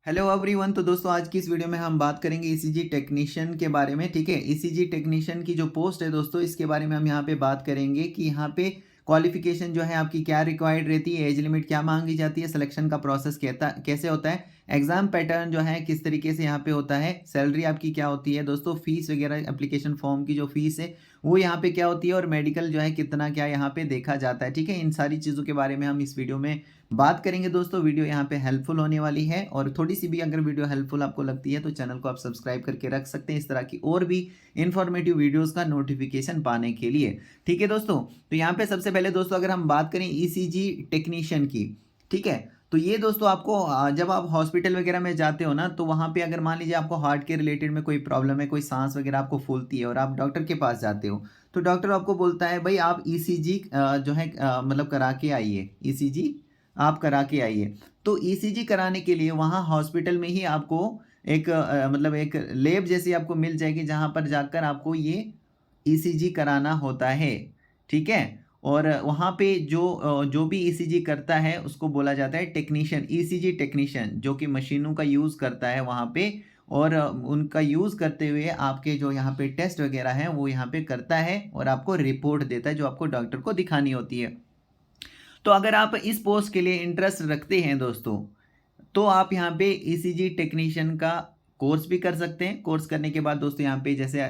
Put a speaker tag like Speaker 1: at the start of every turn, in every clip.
Speaker 1: Hello everyone. तो दोस्तों आज की इस वीडियो में हम बात करेंगे ईसीजी टेक्नीशियन के बारे में। ठीक है, ईसीजी टेक्नीशियन की जो पोस्ट है दोस्तों, इसके बारे में हम यहाँ पे बात करेंगे कि यहाँ पे क्वालिफिकेशन जो है आपकी क्या रिक्वायर्ड रहती है, एज लिमिट क्या मांगी जाती है, सिलेक्शन का प्रोसेस कैसे होता है, एग्जाम पैटर्न जो है किस तरीके से यहाँ पे होता है, सैलरी आपकी क्या होती है दोस्तों, फीस वगैरह एप्लीकेशन फॉर्म की जो फीस है वो यहाँ पे क्या होती है, और मेडिकल जो है कितना क्या यहाँ पे देखा जाता है। ठीक है, इन सारी चीज़ों के बारे में हम इस वीडियो में बात करेंगे दोस्तों। वीडियो यहाँ पे हेल्पफुल होने वाली है, और थोड़ी सी भी अगर वीडियो हेल्पफुल आपको लगती है तो चैनल को आप सब्सक्राइब करके रख सकते हैं इस तरह की और भी इंफॉर्मेटिव वीडियोस का नोटिफिकेशन पाने के लिए। ठीक है दोस्तों, तो यहाँ पे सबसे पहले दोस्तों अगर हम बात करें ईसीजी टेक्नीशियन की, ठीक है, तो ये दोस्तों आपको जब आप हॉस्पिटल वगैरह में जाते हो ना, तो वहाँ पे अगर मान लीजिए आपको हार्ट के रिलेटेड में कोई प्रॉब्लम है, कोई सांस वगैरह आपको फूलती है और आप डॉक्टर के पास जाते हो, तो डॉक्टर आपको बोलता है भाई आप ईसीजी जो है मतलब करा के आइए, ईसीजी आप करा के आइए। तो ईसीजी कराने के लिए वहाँ हॉस्पिटल में ही आपको एक मतलब एक लैब जैसी आपको मिल जाएगी, जहाँ पर जाकर आपको ये ईसीजी कराना होता है। ठीक है, और वहाँ पे जो भी ईसीजी करता है उसको बोला जाता है टेक्नीशियन, ईसीजी टेक्नीशियन, जो कि मशीनों का यूज़ करता है वहाँ पे, और उनका यूज़ करते हुए आपके जो यहाँ पे टेस्ट वगैरह हैं वो यहाँ पे करता है और आपको रिपोर्ट देता है जो आपको डॉक्टर को दिखानी होती है। तो अगर आप इस पोस्ट के लिए इंटरेस्ट रखते हैं दोस्तों, तो आप यहाँ पे ईसीजी टेक्नीशियन का कोर्स भी कर सकते हैं। कोर्स करने के बाद दोस्तों यहाँ पे जैसे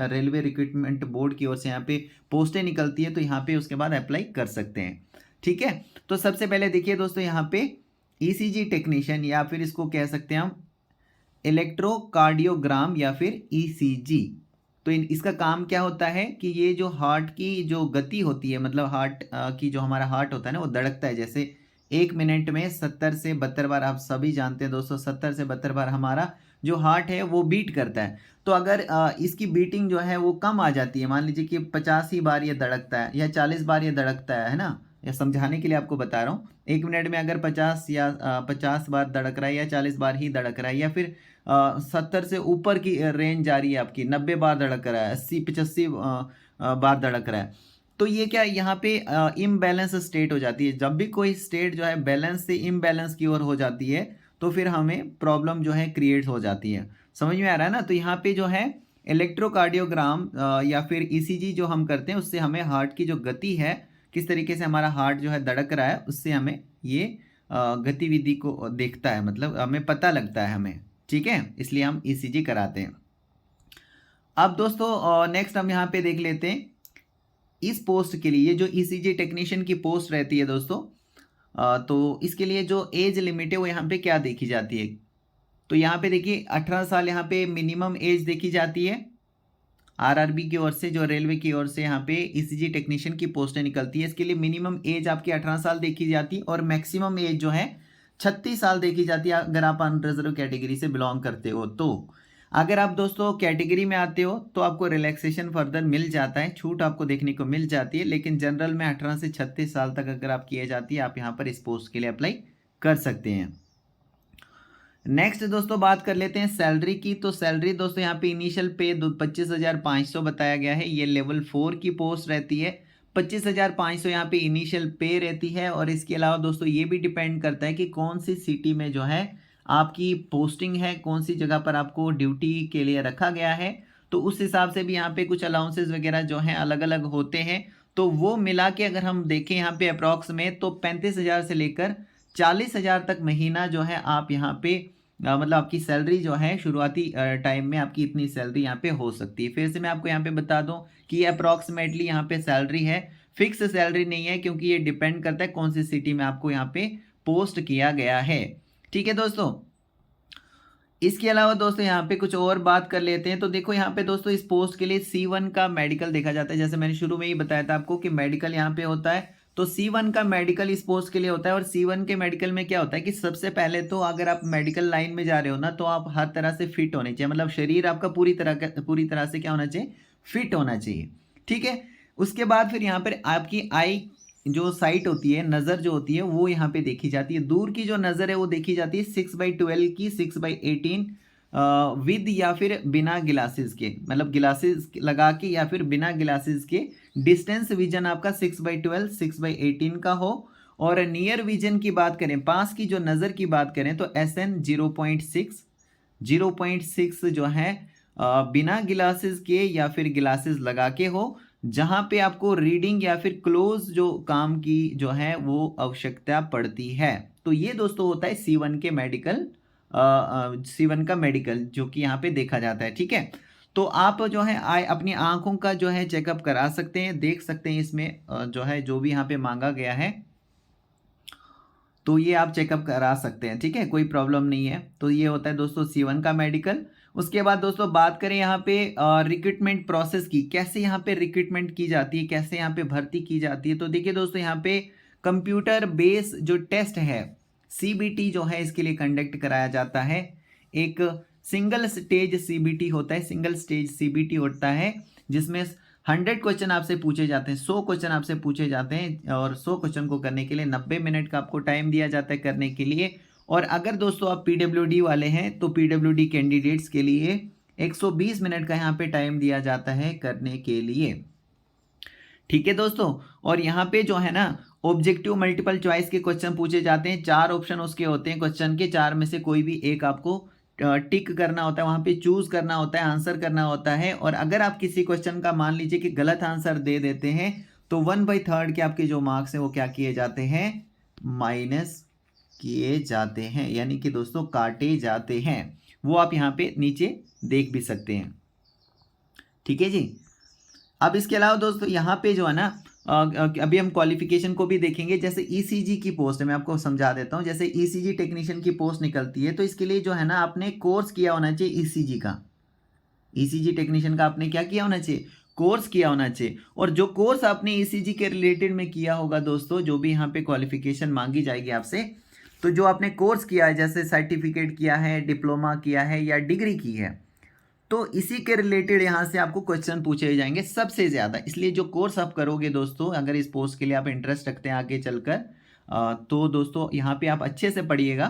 Speaker 1: रेलवे रिक्रूटमेंट बोर्ड की ओर से यहाँ पे पोस्टें निकलती है, तो यहाँ पे उसके बाद अप्लाई कर सकते हैं। ठीक है, तो सबसे पहले देखिए दोस्तों, यहाँ पे ईसीजी टेक्नीशियन या फिर इसको कह सकते हैं हम इलेक्ट्रोकार्डियोग्राम या फिर ईसीजी। तो इसका काम क्या होता है कि ये जो हार्ट की जो गति होती है, मतलब हार्ट की जो हमारा हार्ट होता है ना, वो धड़कता है। जैसे 1 मिनट में 70 से 72 बार, आप सभी जानते हैं दोस्तों, 70 से 72 बार हमारा जो हार्ट है वो बीट करता है। तो अगर इसकी बीटिंग जो है वो कम आ जाती है, मान लीजिए कि 50 ही बार ये धड़कता है या 40 बार ये धड़कता है ना, या समझाने के लिए आपको बता रहा हूँ, 1 मिनट में अगर 50 या 50 बार धड़क रहा है या 40 बार ही धड़क रहा है, या फिर 70 से ऊपर की रेंज जा रही है आपकी, 90 बार धड़क रहा है, 80 85 बार धड़क रहा है, तो ये क्या यहाँ पे इम्बैलेंस स्टेट हो जाती है। जब भी कोई स्टेट जो है बैलेंस से इम्बैलेंस की ओर हो जाती है, तो फिर हमें प्रॉब्लम जो है क्रिएट हो जाती है। समझ में आ रहा है ना? तो यहाँ पे जो है इलेक्ट्रोकार्डियोग्राम या फिर ईसीजी जो हम करते हैं, उससे हमें हार्ट की जो गति है, किस तरीके से हमारा हार्ट जो है धड़क रहा है, उससे हमें ये गतिविधि को देखता है, मतलब हमें पता लगता है हमें। ठीक है, इसलिए हम ईसीजी कराते हैं। अब दोस्तों नेक्स्ट हम यहाँ पे देख लेते हैं इस पोस्ट के लिए, जो ईसीजी टेक्नीशियन की पोस्ट रहती है दोस्तों, तो इसके लिए जो एज लिमिट है वो यहाँ पे क्या देखी जाती है। तो यहाँ पे देखिए 18 साल यहाँ पे मिनिमम एज देखी जाती है। आरआरबी की ओर से, जो रेलवे की ओर से यहाँ पे ईसीजी टेक्नीशियन की पोस्टें निकलती है, इसके लिए मिनिमम एज आपकी 18 साल देखी जाती है, और मैक्सिमम एज जो है 36 साल देखी जाती है अगर आप अनरिजर्व कैटेगरी से बिलोंग करते हो। तो अगर आप दोस्तों कैटेगरी में आते हो तो आपको रिलैक्सेशन फर्दर मिल जाता है, छूट आपको देखने को मिल जाती है, लेकिन जनरल में 18 से 36 साल तक अगर आपकी एज आती है, आप यहाँ पर इस पोस्ट के लिए अप्लाई कर सकते हैं। नेक्स्ट दोस्तों बात कर लेते हैं सैलरी की। तो सैलरी दोस्तों यहाँ पे इनिशियल पे 25,500 बताया गया है। ये लेवल 4 की पोस्ट रहती है। 25,500 यहाँ पे इनिशियल पे रहती है, और इसके अलावा दोस्तों ये भी डिपेंड करता है कि कौन सी सिटी में जो है आपकी पोस्टिंग है, कौन सी जगह पर आपको ड्यूटी के लिए रखा गया है, तो उस हिसाब से भी यहाँ पे कुछ अलाउंसेस वगैरह जो हैं अलग अलग होते हैं। तो वो मिला के अगर हम देखें यहाँ पे अप्रॉक्स में, तो 35,000 से लेकर 40,000 तक महीना जो है आप यहाँ पे मतलब आपकी सैलरी जो है शुरुआती टाइम में आपकी इतनी सैलरी यहाँ पे हो सकती है। फिर से मैं आपको यहाँ पे बता दूं कि ये अप्रॉक्सीमेटली यहाँ पे सैलरी है, फिक्स सैलरी नहीं है, क्योंकि ये डिपेंड करता है कौन सी सिटी में आपको यहाँ पे पोस्ट किया गया है। ठीक है दोस्तों, इसके अलावा दोस्तों यहाँ पे कुछ और बात कर लेते हैं। तो देखो यहाँ पे दोस्तों इस पोस्ट के लिए C1 का मेडिकल देखा जाता है। जैसे मैंने शुरू में ही बताया था आपको कि मेडिकल यहाँ पे होता है, तो C1 का मेडिकल इस पोस्ट के लिए होता है। और C1 के मेडिकल में क्या होता है कि सबसे पहले तो अगर आप मेडिकल लाइन में जा रहे हो ना, तो आप हर तरह से फिट होने चाहिए, मतलब शरीर आपका पूरी तरह से क्या होना चाहिए, फिट होना चाहिए। ठीक है, उसके बाद फिर यहाँ पर आपकी आई जो साइट होती है, नज़र जो होती है, वो यहाँ पे देखी जाती है। दूर की जो नज़र है वो देखी जाती है 6/12 की, 6/18 विद या फिर बिना गिलासेस के, मतलब गिलासेस लगा के या फिर बिना गिलासेस के डिस्टेंस विजन आपका 6/12 6/18 का हो। और नियर विजन की बात करें, पास की जो नज़र की बात करें तो SN 0.6 जो है बिना गिलासेस के या फिर गिलासेस लगा के हो, जहां पे आपको रीडिंग या फिर क्लोज जो काम की जो है वो आवश्यकता पड़ती है। तो ये दोस्तों होता है C1 के मेडिकल, C1 का मेडिकल जो कि यहाँ पे देखा जाता है। ठीक है, तो आप जो है अपनी आंखों का जो है चेकअप करा सकते हैं, देख सकते हैं इसमें जो है जो भी यहाँ पे मांगा गया है, तो ये आप चेकअप करा सकते हैं। ठीक है, कोई प्रॉब्लम नहीं है। तो ये होता है दोस्तों C1 का मेडिकल। उसके बाद दोस्तों बात करें यहाँ पे रिक्रूटमेंट प्रोसेस की, कैसे यहाँ पे रिक्रूटमेंट की जाती है, कैसे यहाँ पे भर्ती की जाती है। तो देखिए दोस्तों, यहाँ पे कंप्यूटर बेस जो टेस्ट है CBT जो है इसके लिए कंडक्ट कराया जाता है। एक सिंगल स्टेज CBT होता है, सिंगल स्टेज CBT होता है, जिसमें 100 क्वेश्चन आपसे पूछे जाते हैं, 100 क्वेश्चन आपसे पूछे जाते हैं, और 100 क्वेश्चन को करने के लिए 90 मिनट का आपको टाइम दिया जाता है करने के लिए। और अगर दोस्तों आप PWD वाले हैं तो PWD कैंडिडेट्स के लिए 120 मिनट का यहाँ पे टाइम दिया जाता है करने के लिए। ठीक है दोस्तों, और यहाँ पे जो है ना ऑब्जेक्टिव मल्टीपल चॉइस के क्वेश्चन पूछे जाते हैं। 4 ऑप्शन उसके होते हैं क्वेश्चन के, 4 में से कोई भी एक आपको टिक करना होता है, वहां पे चूज करना होता है, आंसर करना होता है। और अगर आप किसी क्वेश्चन का मान लीजिए कि गलत आंसर दे देते हैं तो 1/3 के आपके जो मार्क्स हैं वो क्या किए जाते हैं, माइनस किए जाते हैं, यानी कि दोस्तों काटे जाते हैं। वो आप यहाँ पे नीचे देख भी सकते हैं। ठीक है जी। अब इसके अलावा दोस्तों यहाँ पे जो है ना अभी हम क्वालिफिकेशन को भी देखेंगे। जैसे ECG की पोस्ट है, मैं आपको समझा देता हूँ। जैसे ECG टेक्नीशियन की पोस्ट निकलती है तो इसके लिए जो है ना आपने कोर्स किया होना चाहिए ECG का। ECG टेक्नीशियन का आपने क्या किया होना चाहिए, कोर्स किया होना चाहिए। और जो कोर्स आपने ECG के रिलेटेड में किया होगा दोस्तों, जो भी यहाँ पे क्वालिफिकेशन मांगी जाएगी आपसे, तो जो आपने कोर्स किया है, जैसे सर्टिफिकेट किया है, डिप्लोमा किया है या डिग्री की है, तो इसी के रिलेटेड यहाँ से आपको क्वेश्चन पूछे जाएंगे सबसे ज़्यादा। इसलिए जो कोर्स आप करोगे दोस्तों, अगर इस पोस्ट के लिए आप इंटरेस्ट रखते हैं आगे चलकर, तो दोस्तों यहाँ पे आप अच्छे से पढ़िएगा,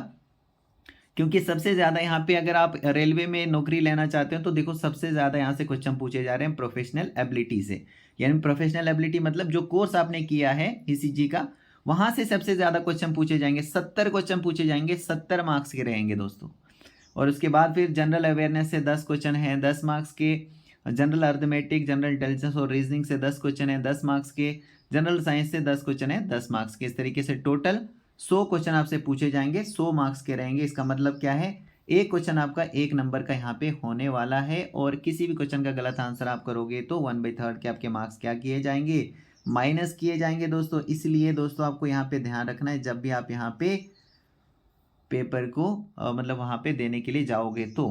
Speaker 1: क्योंकि सबसे ज़्यादा यहाँ पे अगर आप रेलवे में नौकरी लेना चाहते हो तो देखो सबसे ज़्यादा यहाँ से क्वेश्चन पूछे जा रहे हैं प्रोफेशनल एबिलिटी से। यानी प्रोफेशनल एबिलिटी मतलब जो कोर्स आपने किया है ECG का, वहाँ से सबसे ज़्यादा क्वेश्चन पूछे जाएंगे। 70 क्वेश्चन पूछे जाएंगे, 70 मार्क्स के रहेंगे दोस्तों। और उसके बाद फिर जनरल अवेयरनेस से 10 क्वेश्चन हैं 10 मार्क्स के, जनरल अर्थमेटिक, जनरल इंटेलिजेंस और रीजनिंग से 10 क्वेश्चन हैं 10 मार्क्स के, जनरल साइंस से 10 क्वेश्चन हैं 10 मार्क्स के। इस तरीके से टोटल 100 क्वेश्चन आपसे पूछे जाएंगे, 100 मार्क्स के रहेंगे। इसका मतलब क्या है, एक क्वेश्चन आपका 1 नंबर का यहाँ पे होने वाला है। और किसी भी क्वेश्चन का गलत आंसर आप करोगे तो 1/3 के आपके मार्क्स क्या किए जाएंगे, माइनस किए जाएंगे दोस्तों। इसलिए दोस्तों आपको यहाँ पे ध्यान रखना है, जब भी आप यहाँ पे पेपर को मतलब वहां पे देने के लिए जाओगे तो।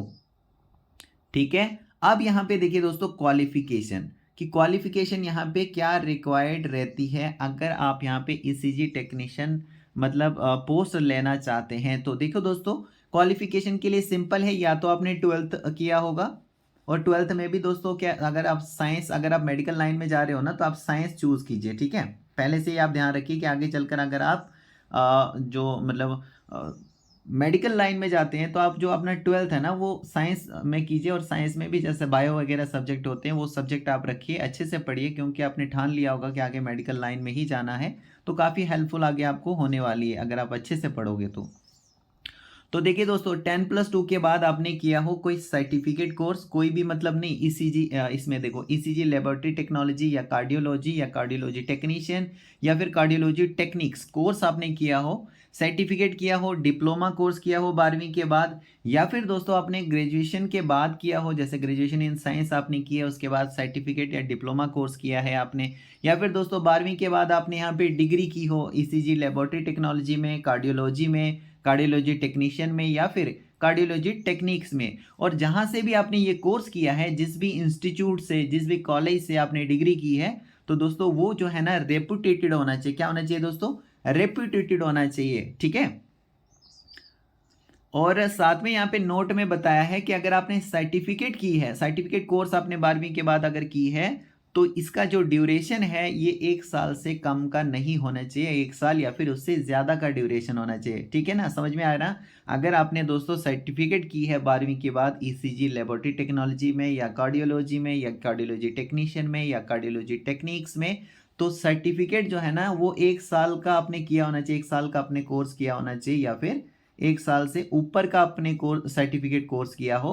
Speaker 1: ठीक है, अब यहाँ पे देखिए दोस्तों क्वालिफिकेशन कि क्वालिफिकेशन यहाँ पे क्या रिक्वायर्ड रहती है अगर आप यहाँ पे ECG टेक्नीशियन मतलब पोस्ट लेना चाहते हैं। तो देखो दोस्तों, क्वालिफिकेशन के लिए सिंपल है, या तो आपने 12th किया होगा, और 12th में भी दोस्तों क्या, अगर आप साइंस, अगर आप मेडिकल लाइन में जा रहे हो ना तो आप साइंस चूज कीजिए। ठीक है, पहले से ही आप ध्यान रखिए कि आगे चलकर अगर आप जो मतलब मेडिकल लाइन में जाते हैं तो आप जो अपना 12th है ना वो साइंस में कीजिए। और साइंस में भी जैसे बायो वगैरह सब्जेक्ट होते हैं वो सब्जेक्ट आप रखिए, अच्छे से पढ़िए, क्योंकि आपने ठान लिया होगा कि आगे मेडिकल लाइन में ही जाना है। तो काफ़ी हेल्पफुल आगे आपको होने वाली है अगर आप अच्छे से पढ़ोगे तो देखिए दोस्तों, 10+2 के बाद आपने किया हो कोई सर्टिफिकेट कोर्स, कोई भी मतलब नहीं, ECG इसमें देखो ECG लेबोरेटरी टेक्नोलॉजी या कार्डियोलॉजी टेक्नीशियन या फिर कार्डियोलॉजी टेक्निक्स कोर्स आपने किया हो, सर्टिफिकेट किया हो, डिप्लोमा कोर्स किया हो 12वीं के बाद, या फिर दोस्तों आपने ग्रेजुएशन के बाद किया हो, जैसे ग्रेजुएशन इन साइंस आपने किया, उसके बाद सर्टिफिकेट या डिप्लोमा कोर्स किया है आपने, या फिर दोस्तों 12वीं के बाद आपने यहाँ पे डिग्री की हो ECG लेबोरेटरी टेक्नोलॉजी में, कार्डियोलॉजी में, कार्डियोलॉजी टेक्नीशियन में या फिर कार्डियोलॉजी टेक्निक्स में। और जहां से भी आपने ये कोर्स किया है, जिस भी इंस्टीट्यूट से, जिस भी कॉलेज से आपने डिग्री की है, तो दोस्तों वो जो है ना रेपुटेटेड होना चाहिए। क्या होना चाहिए दोस्तों, रेपुटेटेड होना चाहिए। ठीक है, और साथ में यहाँ पे नोट में बताया है कि अगर आपने सर्टिफिकेट की है, सर्टिफिकेट कोर्स आपने 12वीं के बाद अगर की है, तो इसका जो ड्यूरेशन है ये 1 साल से कम का नहीं होना चाहिए, 1 साल या फिर उससे ज़्यादा का ड्यूरेशन होना चाहिए। ठीक है ना, समझ में आया ना। अगर आपने दोस्तों सर्टिफिकेट की है 12वीं के बाद ECG लेबोरेटरी टेक्नोलॉजी में या कार्डियोलॉजी में या कार्डियोलॉजी टेक्नीशियन में या कार्डियोलॉजी टेक्निक्स में, तो सर्टिफिकेट जो है ना वो 1 साल का आपने किया होना चाहिए, 1 साल का आपने कोर्स किया होना चाहिए या फिर 1 साल से ऊपर का आपने सर्टिफिकेट कोर्स किया हो,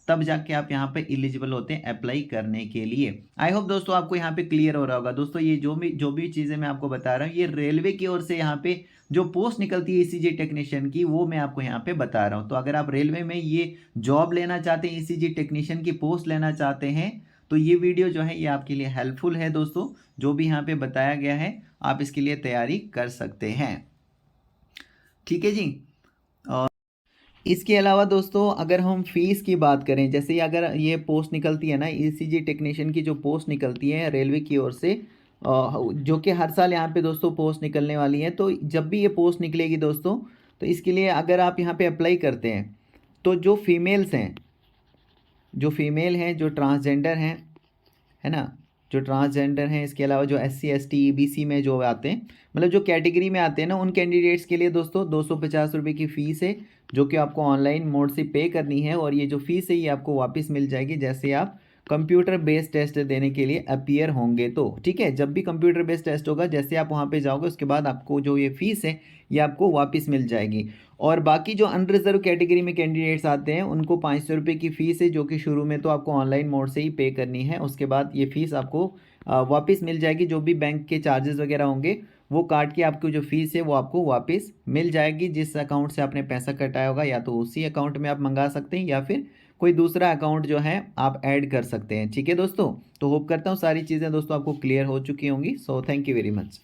Speaker 1: तब जाके आप यहाँ पे एलिजिबल होते हैं अप्लाई करने के लिए। आई होप दोस्तों आपको यहाँ पे क्लियर हो रहा होगा। दोस्तों ये जो भी चीज़ें मैं आपको बता रहा हूँ, ये रेलवे की ओर से यहाँ पे जो पोस्ट निकलती है ईसीजी टेक्नीशियन की, वो मैं आपको यहाँ पे बता रहा हूँ। तो अगर आप रेलवे में ये जॉब लेना चाहते हैं, ईसीजी टेक्नीशियन की पोस्ट लेना चाहते हैं, तो ये वीडियो जो है ये आपके लिए हेल्पफुल है दोस्तों। जो भी यहाँ पे बताया गया है आप इसके लिए तैयारी कर सकते हैं। ठीक है जी। और इसके अलावा दोस्तों अगर हम फीस की बात करें, जैसे अगर ये पोस्ट निकलती है ना ईसीजी टेक्नीशियन की, जो पोस्ट निकलती है रेलवे की ओर से, जो कि हर साल यहाँ पे दोस्तों पोस्ट निकलने वाली है, तो जब भी ये पोस्ट निकलेगी दोस्तों, तो इसके लिए अगर आप यहाँ पे अप्लाई करते हैं, तो जो फीमेल्स हैं, जो फीमेल हैं, जो ट्रांसजेंडर हैं, है ना, जो ट्रांसजेंडर हैं, इसके अलावा जो SC ST EBC में जो आते हैं, मतलब जो कैटेगरी में आते हैं ना, उन कैंडिडेट्स के लिए दोस्तों 250 रुपये की फ़ीस है, जो कि आपको ऑनलाइन मोड से पे करनी है। और ये जो फ़ीस है ये आपको वापस मिल जाएगी जैसे आप कंप्यूटर बेस्ड टेस्ट देने के लिए अपीयर होंगे तो। ठीक है, जब भी कंप्यूटर बेस्ड टेस्ट होगा, जैसे आप वहाँ पे जाओगे उसके बाद आपको जो ये फ़ीस है ये आपको वापस मिल जाएगी। और बाकी जो अनरिजर्व कैटेगरी में कैंडिडेट्स आते हैं उनको 500 रुपये की फ़ीस है, जो कि शुरू में तो आपको ऑनलाइन मोड से ही पे करनी है। उसके बाद ये फ़ीस आपको वापस मिल जाएगी। जो भी बैंक के चार्जेस वगैरह होंगे वो काट के आपको जो फ़ीस है वो आपको वापस मिल जाएगी। जिस अकाउंट से आपने पैसा कटाया होगा, या तो उसी अकाउंट में आप मंगा सकते हैं या फिर कोई दूसरा अकाउंट जो है आप ऐड कर सकते हैं। ठीक है दोस्तों, तो होप करता हूँ सारी चीज़ें दोस्तों आपको क्लियर हो चुकी होंगी। So thank you very much.